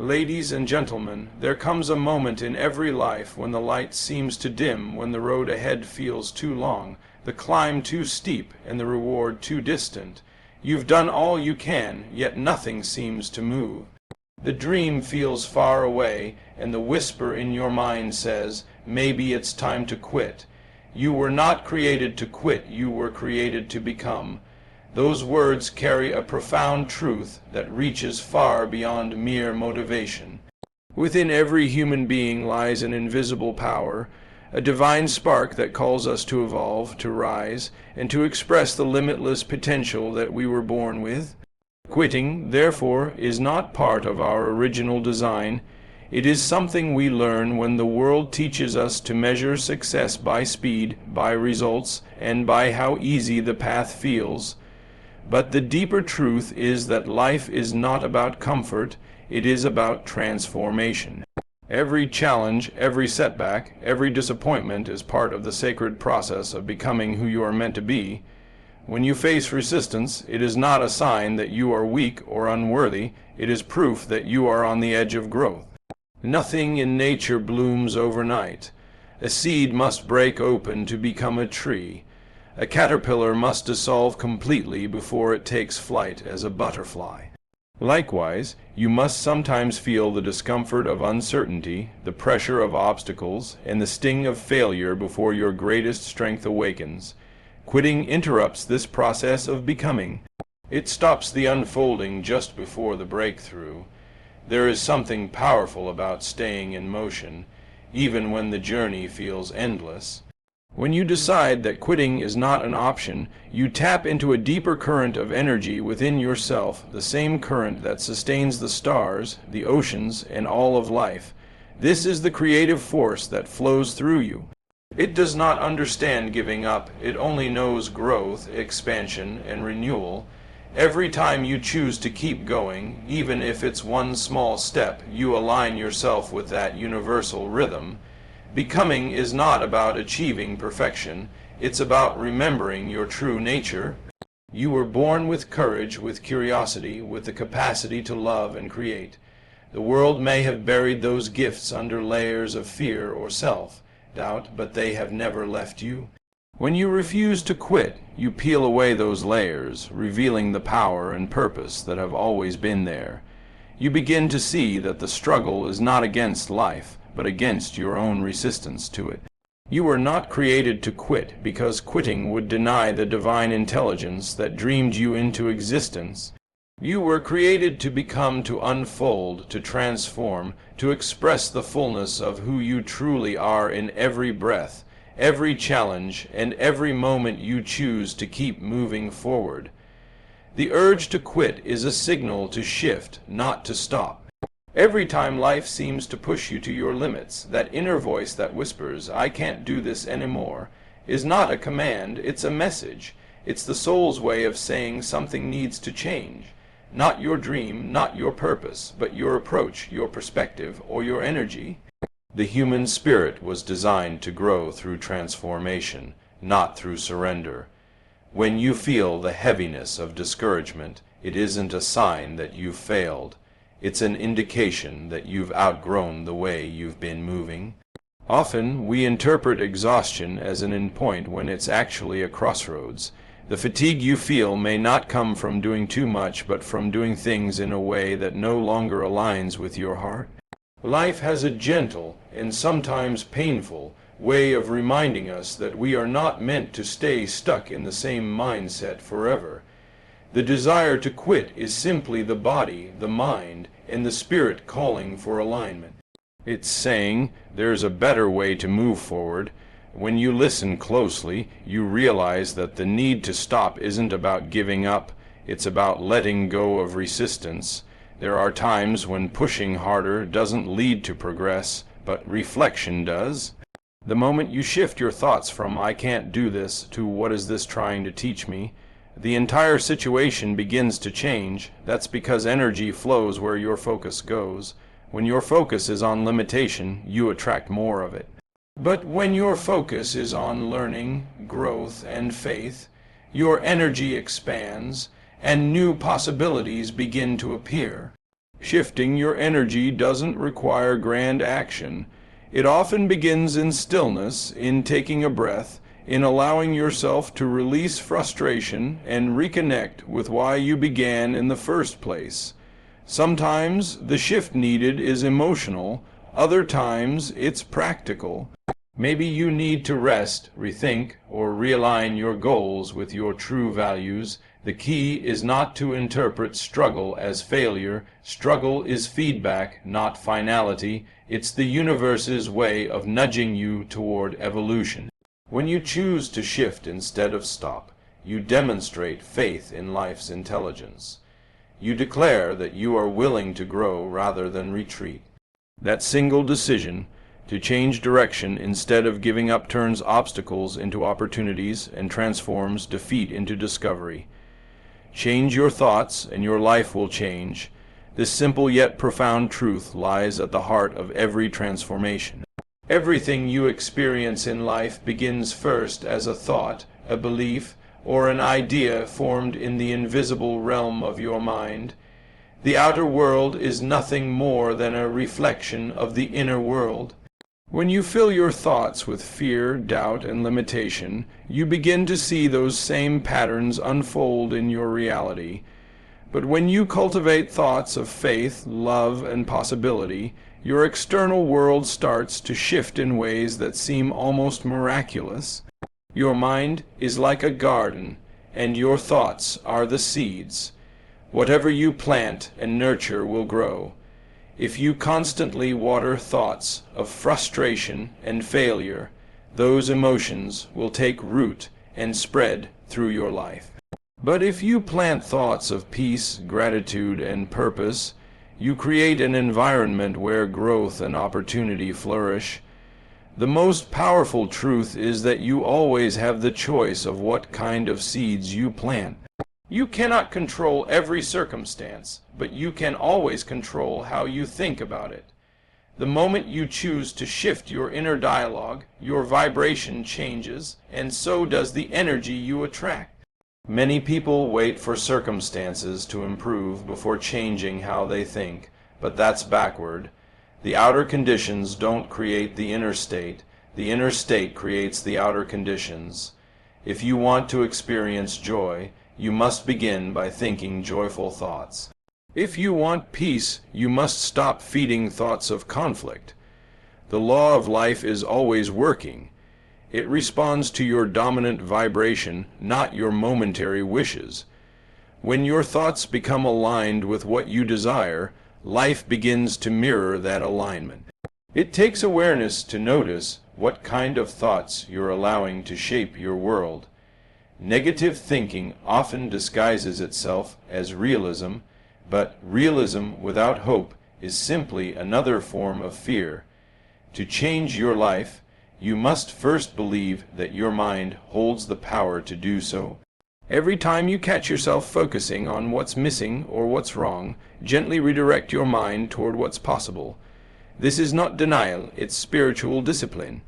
Ladies and gentlemen, there comes a moment in every life when the light seems to dim, when the road ahead feels too long, the climb too steep, and the reward too distant. You've done all you can, yet nothing seems to move. The dream feels far away, and the whisper in your mind says, maybe it's time to quit. You were not created to quit, you were created to become. Those words carry a profound truth that reaches far beyond mere motivation. Within every human being lies an invisible power, a divine spark that calls us to evolve, to rise, and to express the limitless potential that we were born with. Quitting, therefore, is not part of our original design. It is something we learn when the world teaches us to measure success by speed, by results, and by how easy the path feels. But the deeper truth is that life is not about comfort, it is about transformation. Every challenge, every setback, every disappointment is part of the sacred process of becoming who you are meant to be. When you face resistance, it is not a sign that you are weak or unworthy, it is proof that you are on the edge of growth. Nothing in nature blooms overnight. A seed must break open to become a tree. A caterpillar must dissolve completely before it takes flight as a butterfly. Likewise, you must sometimes feel the discomfort of uncertainty, the pressure of obstacles, and the sting of failure before your greatest strength awakens. Quitting interrupts this process of becoming. It stops the unfolding just before the breakthrough. There is something powerful about staying in motion, even when the journey feels endless. When you decide that quitting is not an option, you tap into a deeper current of energy within yourself, the same current that sustains the stars, the oceans, and all of life. This is the creative force that flows through you. It does not understand giving up, it only knows growth, expansion, and renewal. Every time you choose to keep going, even if it's one small step, you align yourself with that universal rhythm. Becoming is not about achieving perfection, it's about remembering your true nature. You were born with courage, with curiosity, with the capacity to love and create. The world may have buried those gifts under layers of fear or self-doubt, but they have never left you. When you refuse to quit, you peel away those layers, revealing the power and purpose that have always been there. You begin to see that the struggle is not against life, but against your own resistance to it. You were not created to quit, because quitting would deny the divine intelligence that dreamed you into existence. You were created to become, to unfold, to transform, to express the fullness of who you truly are in every breath, every challenge, and every moment you choose to keep moving forward. The urge to quit is a signal to shift, not to stop. Every time life seems to push you to your limits, that inner voice that whispers, "I can't do this anymore," is not a command, it's a message. It's the soul's way of saying something needs to change. Not your dream, not your purpose, but your approach, your perspective, or your energy. The human spirit was designed to grow through transformation, not through surrender. When you feel the heaviness of discouragement, it isn't a sign that you've failed. It's an indication that you've outgrown the way you've been moving. Often we interpret exhaustion as an endpoint when it's actually a crossroads. The fatigue you feel may not come from doing too much, but from doing things in a way that no longer aligns with your heart. Life has a gentle, and sometimes painful, way of reminding us that we are not meant to stay stuck in the same mindset forever. The desire to quit is simply the body, the mind, and the spirit calling for alignment. It's saying, there's a better way to move forward. When you listen closely, you realize that the need to stop isn't about giving up, it's about letting go of resistance. There are times when pushing harder doesn't lead to progress, but reflection does. The moment you shift your thoughts from "I can't do this" to "what is this trying to teach me?" the entire situation begins to change. That's because energy flows where your focus goes. When your focus is on limitation, you attract more of it. But when your focus is on learning, growth, and faith, your energy expands, and new possibilities begin to appear. Shifting your energy doesn't require grand action. It often begins in stillness, in taking a breath, in allowing yourself to release frustration and reconnect with why you began in the first place. Sometimes the shift needed is emotional, other times it's practical. Maybe you need to rest, rethink, or realign your goals with your true values. The key is not to interpret struggle as failure. Struggle is feedback, not finality. It's the universe's way of nudging you toward evolution. When you choose to shift instead of stop, you demonstrate faith in life's intelligence. You declare that you are willing to grow rather than retreat. That single decision, to change direction instead of giving up, turns obstacles into opportunities and transforms defeat into discovery. Change your thoughts and your life will change. This simple yet profound truth lies at the heart of every transformation. Everything you experience in life begins first as a thought, a belief, or an idea formed in the invisible realm of your mind. The outer world is nothing more than a reflection of the inner world. When you fill your thoughts with fear, doubt, and limitation, you begin to see those same patterns unfold in your reality. But when you cultivate thoughts of faith, love, and possibility, your external world starts to shift in ways that seem almost miraculous. Your mind is like a garden, and your thoughts are the seeds. Whatever you plant and nurture will grow. If you constantly water thoughts of frustration and failure, those emotions will take root and spread through your life. But if you plant thoughts of peace, gratitude, and purpose, you create an environment where growth and opportunity flourish. The most powerful truth is that you always have the choice of what kind of seeds you plant. You cannot control every circumstance, but you can always control how you think about it. The moment you choose to shift your inner dialogue, your vibration changes, and so does the energy you attract. Many people wait for circumstances to improve before changing how they think, but that's backward. The outer conditions don't create the inner state. The inner state creates the outer conditions. If you want to experience joy, you must begin by thinking joyful thoughts. If you want peace, you must stop feeding thoughts of conflict. The law of life is always working. It responds to your dominant vibration, not your momentary wishes. When your thoughts become aligned with what you desire, life begins to mirror that alignment. It takes awareness to notice what kind of thoughts you're allowing to shape your world. Negative thinking often disguises itself as realism, but realism without hope is simply another form of fear. To change your life, you must first believe that your mind holds the power to do so. Every time you catch yourself focusing on what's missing or what's wrong, gently redirect your mind toward what's possible. This is not denial, it's spiritual discipline.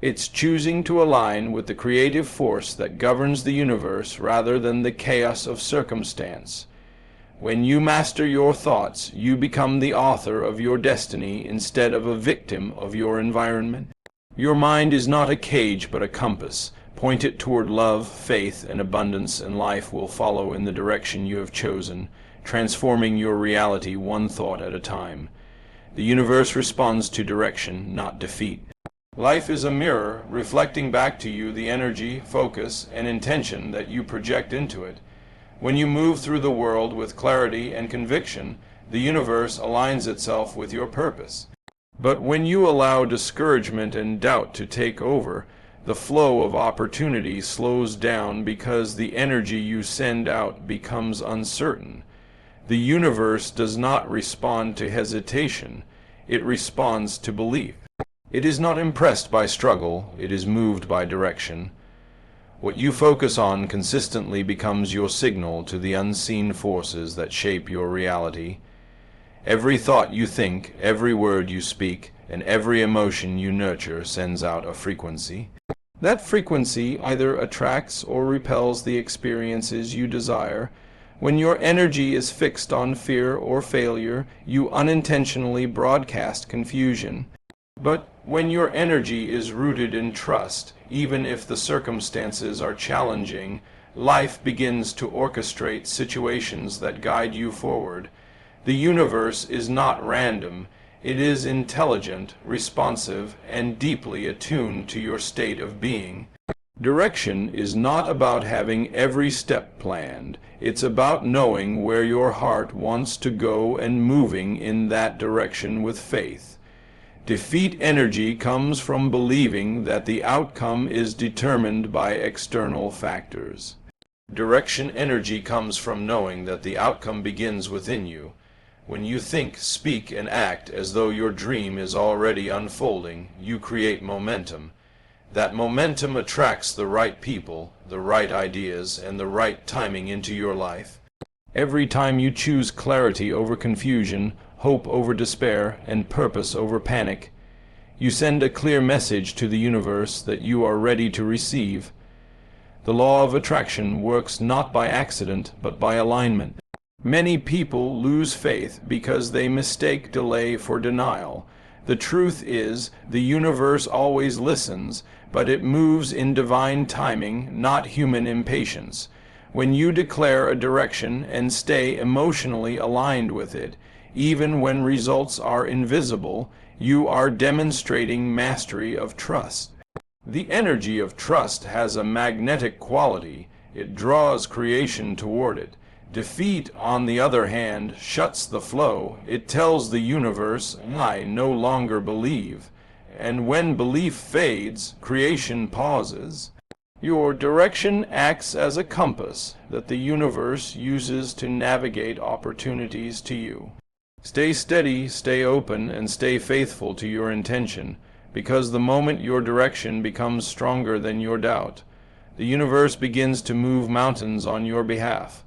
It's choosing to align with the creative force that governs the universe rather than the chaos of circumstance. When you master your thoughts, you become the author of your destiny instead of a victim of your environment. Your mind is not a cage but a compass. Point it toward love, faith, and abundance, and life will follow in the direction you have chosen, transforming your reality one thought at a time. The universe responds to direction, not defeat. Life is a mirror, reflecting back to you the energy, focus, and intention that you project into it. When you move through the world with clarity and conviction, the universe aligns itself with your purpose. But when you allow discouragement and doubt to take over, the flow of opportunity slows down because the energy you send out becomes uncertain. The universe does not respond to hesitation, it responds to belief. It is not impressed by struggle, it is moved by direction. What you focus on consistently becomes your signal to the unseen forces that shape your reality. Every thought you think, every word you speak, and every emotion you nurture sends out a frequency. That frequency either attracts or repels the experiences you desire. When your energy is fixed on fear or failure, you unintentionally broadcast confusion. But when your energy is rooted in trust, even if the circumstances are challenging, life begins to orchestrate situations that guide you forward. The universe is not random. It is intelligent, responsive, and deeply attuned to your state of being. Direction is not about having every step planned. It's about knowing where your heart wants to go and moving in that direction with faith. Defeat energy comes from believing that the outcome is determined by external factors. Direction energy comes from knowing that the outcome begins within you. When you think, speak, and act as though your dream is already unfolding, you create momentum. That momentum attracts the right people, the right ideas, and the right timing into your life. Every time you choose clarity over confusion, hope over despair, and purpose over panic, you send a clear message to the universe that you are ready to receive. The law of attraction works not by accident, but by alignment. Many people lose faith because they mistake delay for denial. The truth is, the universe always listens, but it moves in divine timing, not human impatience. When you declare a direction and stay emotionally aligned with it, even when results are invisible, you are demonstrating mastery of trust. The energy of trust has a magnetic quality. It draws creation toward it. Defeat, on the other hand, shuts the flow. It tells the universe, I no longer believe. And when belief fades, creation pauses. Your direction acts as a compass that the universe uses to navigate opportunities to you. Stay steady, stay open, and stay faithful to your intention, because the moment your direction becomes stronger than your doubt, the universe begins to move mountains on your behalf.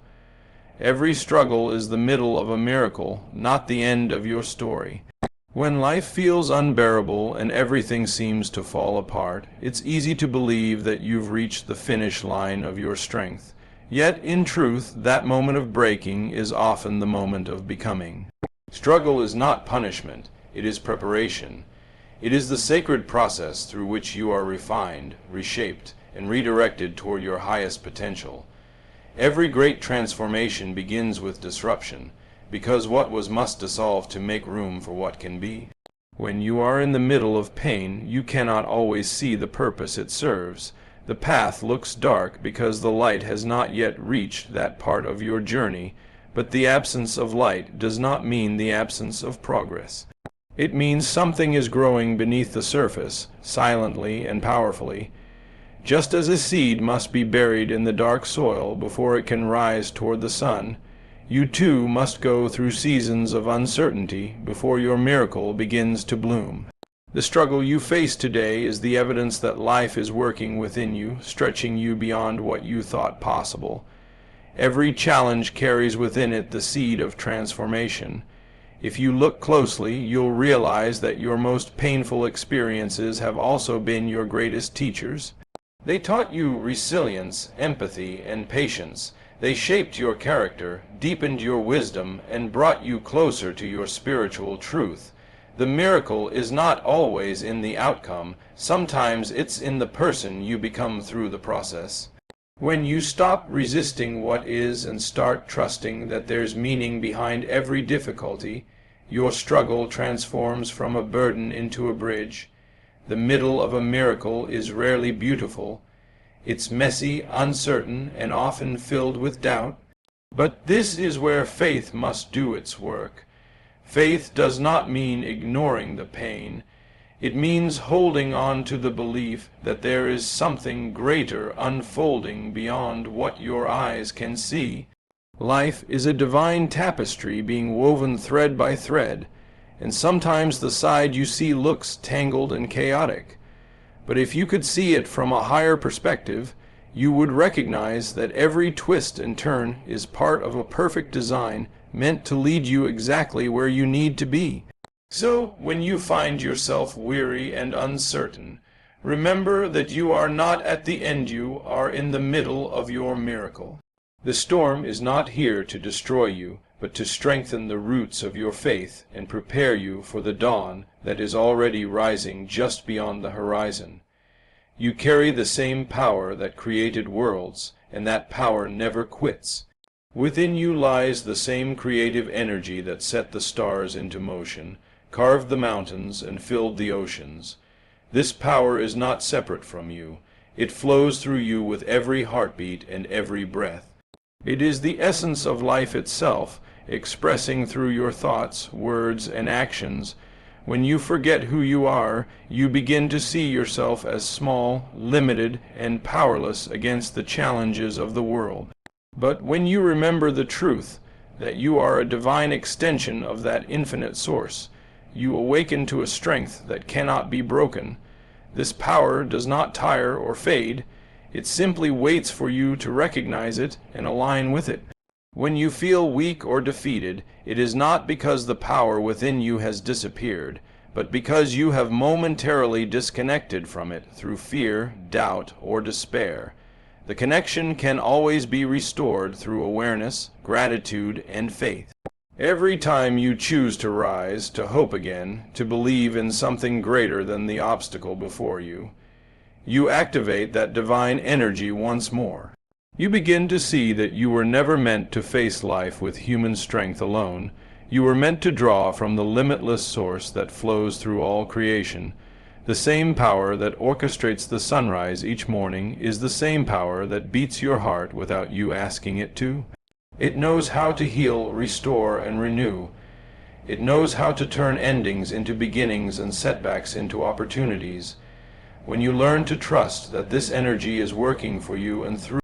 Every struggle is the middle of a miracle, not the end of your story. When life feels unbearable and everything seems to fall apart, it's easy to believe that you've reached the finish line of your strength. Yet, in truth, that moment of breaking is often the moment of becoming. Struggle is not punishment, it is preparation. It is the sacred process through which you are refined, reshaped, and redirected toward your highest potential. Every great transformation begins with disruption, because what was must dissolve to make room for what can be. When you are in the middle of pain, you cannot always see the purpose it serves. The path looks dark because the light has not yet reached that part of your journey, but the absence of light does not mean the absence of progress. It means something is growing beneath the surface, silently and powerfully. Just as a seed must be buried in the dark soil before it can rise toward the sun, you too must go through seasons of uncertainty before your miracle begins to bloom. The struggle you face today is the evidence that life is working within you, stretching you beyond what you thought possible. Every challenge carries within it the seed of transformation. If you look closely, you'll realize that your most painful experiences have also been your greatest teachers. They taught you resilience, empathy, and patience. They shaped your character, deepened your wisdom, and brought you closer to your spiritual truth. The miracle is not always in the outcome. Sometimes it's in the person you become through the process. When you stop resisting what is and start trusting that there's meaning behind every difficulty, your struggle transforms from a burden into a bridge. The middle of a miracle is rarely beautiful. It's messy, uncertain, and often filled with doubt. But this is where faith must do its work. Faith does not mean ignoring the pain. It means holding on to the belief that there is something greater unfolding beyond what your eyes can see. Life is a divine tapestry being woven thread by thread, and sometimes the side you see looks tangled and chaotic. But if you could see it from a higher perspective, you would recognize that every twist and turn is part of a perfect design meant to lead you exactly where you need to be. So, when you find yourself weary and uncertain, remember that you are not at the end, you are in the middle of your miracle. The storm is not here to destroy you, but to strengthen the roots of your faith and prepare you for the dawn that is already rising just beyond the horizon. You carry the same power that created worlds, and that power never quits. Within you lies the same creative energy that set the stars into motion, carved the mountains, and filled the oceans. This power is not separate from you. It flows through you with every heartbeat and every breath. It is the essence of life itself, expressing through your thoughts, words, and actions. When you forget who you are, you begin to see yourself as small, limited, and powerless against the challenges of the world. But when you remember the truth, that you are a divine extension of that infinite source, you awaken to a strength that cannot be broken. This power does not tire or fade. It simply waits for you to recognize it and align with it. When you feel weak or defeated, it is not because the power within you has disappeared, but because you have momentarily disconnected from it through fear, doubt, or despair. The connection can always be restored through awareness, gratitude, and faith. Every time you choose to rise, to hope again, to believe in something greater than the obstacle before you, you activate that divine energy once more. You begin to see that you were never meant to face life with human strength alone. You were meant to draw from the limitless source that flows through all creation. The same power that orchestrates the sunrise each morning is the same power that beats your heart without you asking it to. It knows how to heal, restore, and renew. It knows how to turn endings into beginnings and setbacks into opportunities. When you learn to trust that this energy is working for you and through